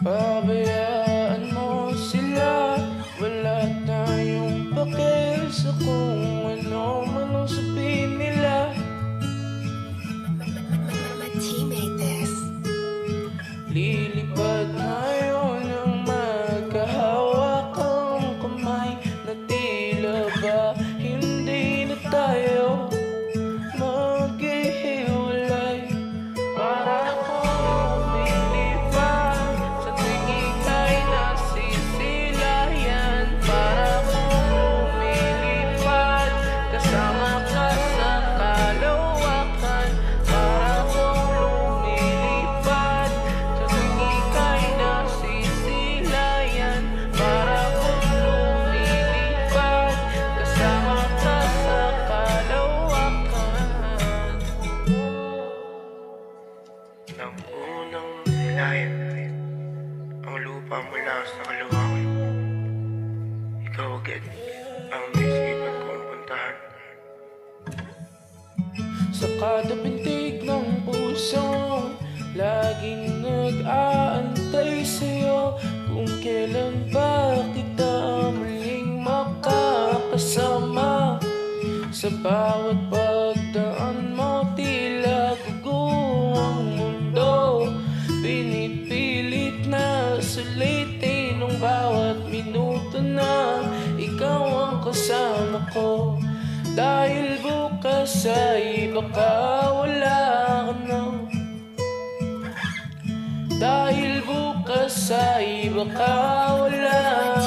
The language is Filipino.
Pabayaan mo sila, wala tayong pakil sa kung ano man ang sabihin nila. My teammate this. Lilipad ngayon ang magkahawak ang kamay, na tila ba hindi na tayo maghihiwalay. Para akong lumilipad sa tingin kay nasisilayan. Para akong lumilipad kasama ka sa kalawakan. Para akong lumilipad sa tingin kay nasisilayan. Para akong lumilipad kasama ka sa kalawakan. Nang unang nilayan ang lupa mula sa kalawakan, ikaw agad ang naisipan kong puntahan. Sa kada pintig ng puso, laging nag-aantay sa'yo. Kung kailan ba kita muling makakasama. Sa bawat pagdaan mo, tila gugo ang mundo. Pinipilit na sulitin ang bawat minuto na ikaw ang kasama ko. Dahil bukas ay baka wala ka na. Dahil bukas ay baka wala